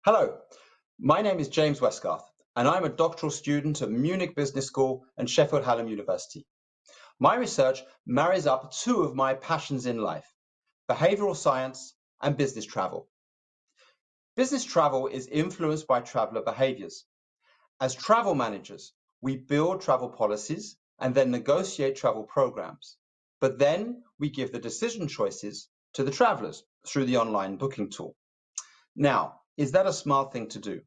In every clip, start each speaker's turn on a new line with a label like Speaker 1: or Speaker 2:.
Speaker 1: Hello, my name is James Westgarth, and I'm a doctoral student at Munich Business School and Sheffield Hallam University. My research marries up two of my passions in life, behavioral science and business travel. Business travel is influenced by traveler behaviors. As travel managers, we build travel policies and then negotiate travel programs. But then we give the decision choices to the travelers through the online booking tool. Now, is that a smart thing to do?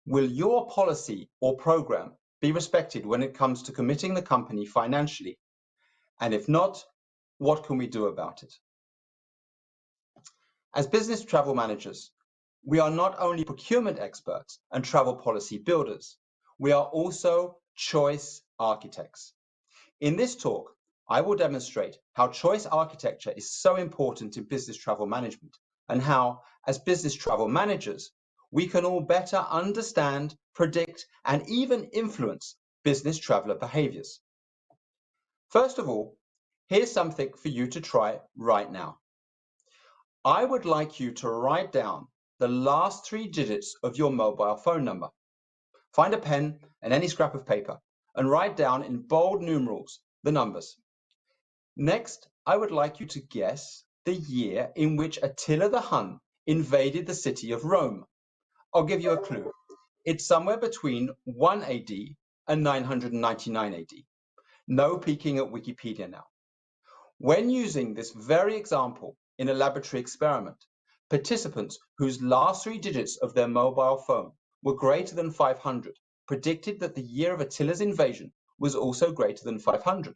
Speaker 1: Will your policy or program be respected when it comes to committing the company financially? And if not, what can we do about it? As business travel managers, we are not only procurement experts and travel policy builders, we are also choice architects. In this talk, I will demonstrate how choice architecture is so important in business travel management and how, as business travel managers, we can all better understand, predict, and even influence business traveler behaviors. First of all, here's something for you to try right now. I would like you to write down the last 3 digits of your mobile phone number. Find a pen and any scrap of paper and write down in bold numerals the numbers. Next, I would like you to guess the year in which Attila the Hun invaded the city of Rome. I'll give you a clue. It's somewhere between 1 AD and 999 AD. No peeking at Wikipedia now. When using this very example in a laboratory experiment, participants whose last 3 digits of their mobile phone were greater than 500 predicted that the year of Attila's invasion was also greater than 500.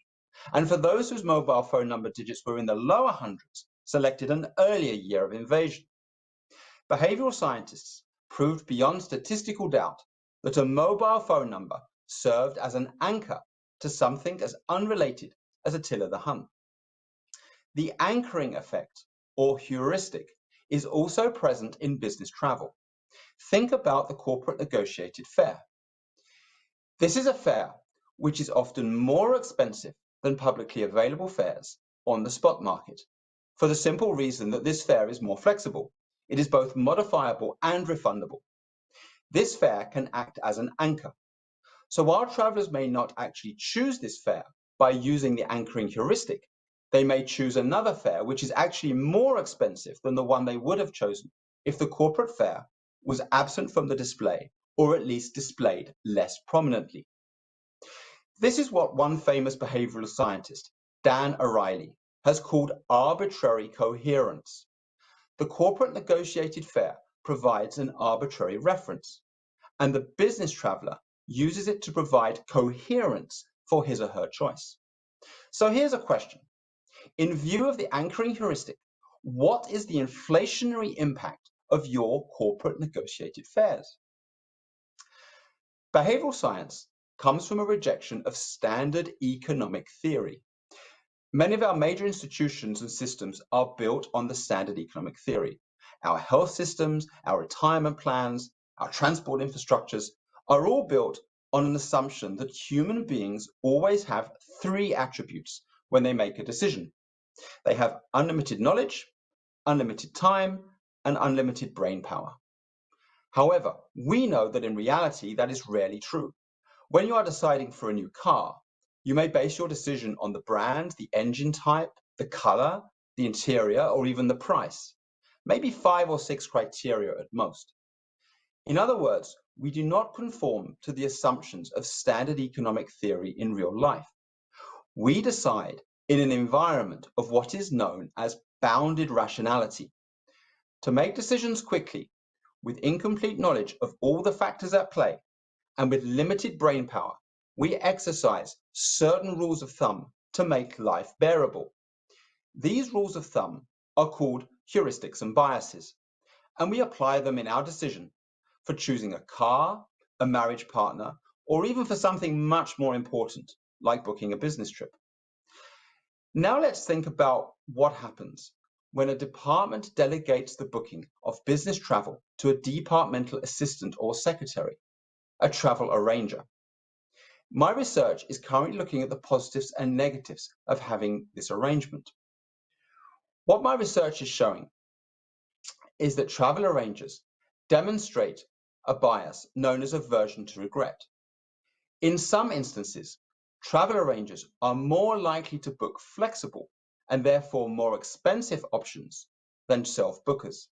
Speaker 1: And for those whose mobile phone number digits were in the lower hundreds, selected an earlier year of invasion. Behavioral scientists proved beyond statistical doubt that a mobile phone number served as an anchor to something as unrelated as Attila the Hun. The anchoring effect, or heuristic, is also present in business travel. Think about the corporate negotiated fare. This is a fare which is often more expensive than publicly available fares on the spot market, for the simple reason that this fare is more flexible. It is both modifiable and refundable. This fare can act as an anchor. So while travelers may not actually choose this fare by using the anchoring heuristic, they may choose another fare which is actually more expensive than the one they would have chosen if the corporate fare was absent from the display, or at least displayed less prominently. This is what one famous behavioral scientist, Dan Ariely, has called arbitrary coherence. The corporate negotiated fare provides an arbitrary reference, and the business traveler uses it to provide coherence for his or her choice. So here's a question. In view of the anchoring heuristic, what is the inflationary impact of your corporate negotiated fares? Behavioral science comes from a rejection of standard economic theory. Many of our major institutions and systems are built on the standard economic theory. Our health systems, our retirement plans, our transport infrastructures are all built on an assumption that human beings always have 3 attributes when they make a decision. They have unlimited knowledge, unlimited time, and unlimited brain power. However, we know that in reality that is rarely true. When you are deciding for a new car, you may base your decision on the brand, the engine type, the color, the interior, or even the price. Maybe 5 or 6 criteria at most. In other words, we do not conform to the assumptions of standard economic theory in real life. We decide in an environment of what is known as bounded rationality. To make decisions quickly, with incomplete knowledge of all the factors at play, and with limited brain power, we exercise certain rules of thumb to make life bearable. These rules of thumb are called heuristics and biases, and we apply them in our decision for choosing a car, a marriage partner, or even for something much more important, like booking a business trip. Now let's think about what happens when a department delegates the booking of business travel to a departmental assistant or secretary, a travel arranger. My research is currently looking at the positives and negatives of having this arrangement. What my research is showing is that travel arrangers demonstrate a bias known as aversion to regret. In some instances, travel arrangers are more likely to book flexible and therefore more expensive options than self-bookers.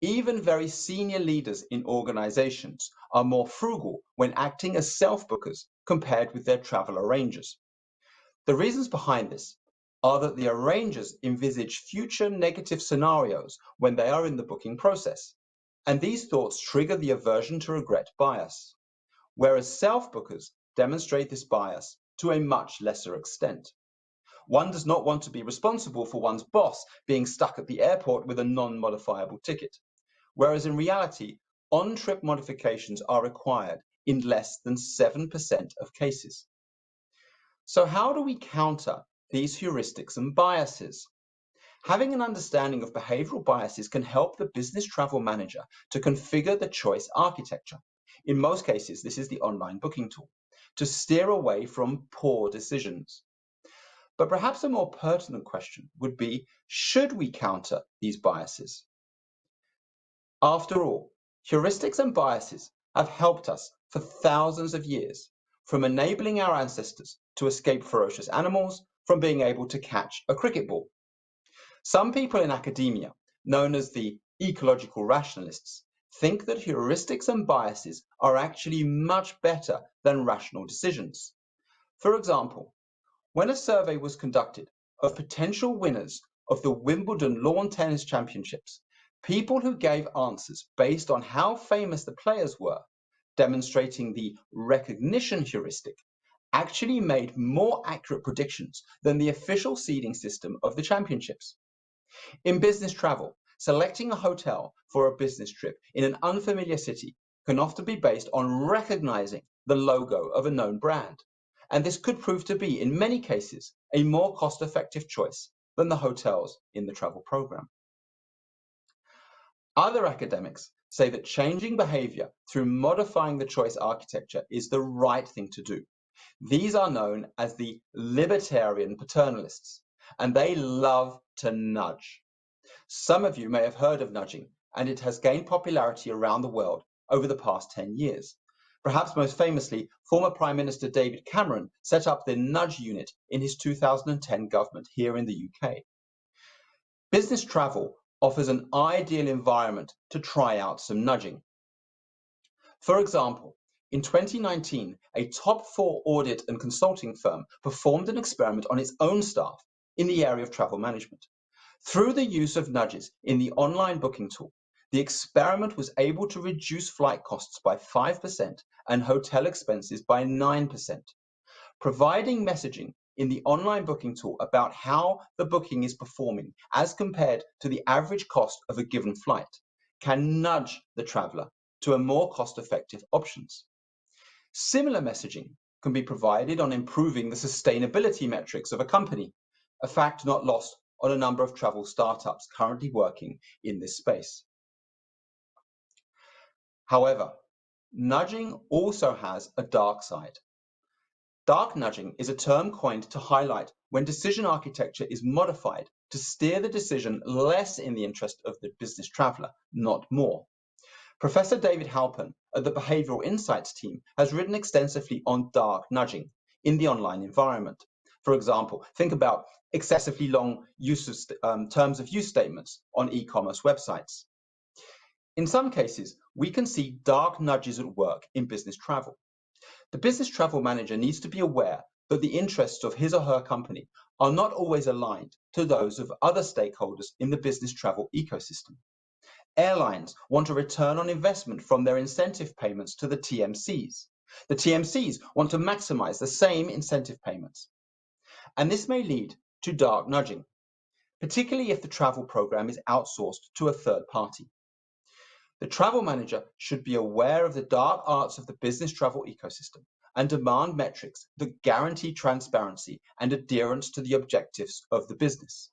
Speaker 1: Even very senior leaders in organizations are more frugal when acting as self-bookers compared with their travel arrangers. The reasons behind this are that the arrangers envisage future negative scenarios when they are in the booking process, and these thoughts trigger the aversion to regret bias, whereas self-bookers demonstrate this bias to a much lesser extent. One does not want to be responsible for one's boss being stuck at the airport with a non-modifiable ticket, whereas in reality, on-trip modifications are required in less than 7% of cases. So how do we counter these heuristics and biases? Having an understanding of behavioral biases can help the business travel manager to configure the choice architecture. In most cases, this is the online booking tool, to steer away from poor decisions. But perhaps a more pertinent question would be, should we counter these biases? After all, heuristics and biases have helped us for thousands of years, from enabling our ancestors to escape ferocious animals, from being able to catch a cricket ball. Some people in academia, known as the ecological rationalists, think that heuristics and biases are actually much better than rational decisions. For example, when a survey was conducted of potential winners of the Wimbledon Lawn Tennis Championships, people who gave answers based on how famous the players were, demonstrating the recognition heuristic, actually made more accurate predictions than the official seeding system of the championships. In business travel, selecting a hotel for a business trip in an unfamiliar city can often be based on recognizing the logo of a known brand. And this could prove to be, in many cases, a more cost-effective choice than the hotels in the travel program. Other academics say that changing behavior through modifying the choice architecture is the right thing to do. These are known as the libertarian paternalists, and they love to nudge. Some of you may have heard of nudging, and it has gained popularity around the world over the past 10 years. Perhaps most famously, former Prime Minister David Cameron set up the nudge unit in his 2010 government here in the UK. Business travel offers an ideal environment to try out some nudging. For example, in 2019, a top 4 audit and consulting firm performed an experiment on its own staff in the area of travel management. Through the use of nudges in the online booking tool, the experiment was able to reduce flight costs by 5% and hotel expenses by 9%. Providing messaging in the online booking tool about how the booking is performing as compared to the average cost of a given flight can nudge the traveler to a more cost-effective options. Similar messaging can be provided on improving the sustainability metrics of a company, a fact not lost on a number of travel startups currently working in this space. However, nudging also has a dark side. Dark nudging is a term coined to highlight when decision architecture is modified to steer the decision less in the interest of the business traveler, not more. Professor David Halpern at the Behavioural Insights team has written extensively on dark nudging in the online environment. For example, think about excessively long use of terms of use statements on e-commerce websites. In some cases, we can see dark nudges at work in business travel. The business travel manager needs to be aware that the interests of his or her company are not always aligned to those of other stakeholders in the business travel ecosystem. Airlines want a return on investment from their incentive payments to the TMCs. The TMCs want to maximize the same incentive payments. And this may lead to dark nudging, particularly if the travel program is outsourced to a third party. The travel manager should be aware of the dark arts of the business travel ecosystem and demand metrics that guarantee transparency and adherence to the objectives of the business.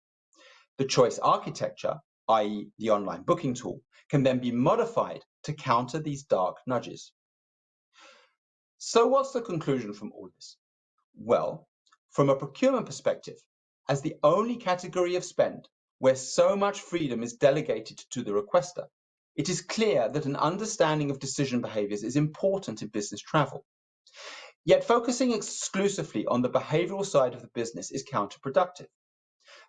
Speaker 1: The choice architecture, i.e. the online booking tool, can then be modified to counter these dark nudges. So what's the conclusion from all this? Well, from a procurement perspective, as the only category of spend where so much freedom is delegated to the requester, it is clear that an understanding of decision behaviors is important in business travel. Yet focusing exclusively on the behavioral side of the business is counterproductive.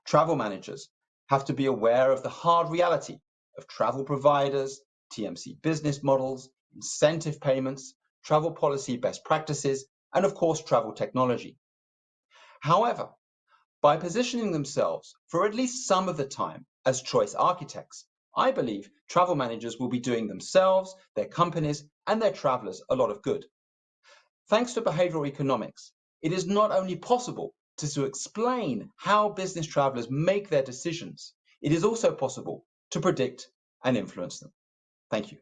Speaker 1: Travel managers have to be aware of the hard reality of travel providers, TMC business models, incentive payments, travel policy best practices, and of course, travel technology. However, by positioning themselves for at least some of the time as choice architects, I believe travel managers will be doing themselves, their companies, and their travelers a lot of good. Thanks to behavioral economics, it is not only possible to explain how business travelers make their decisions, it is also possible to predict and influence them. Thank you.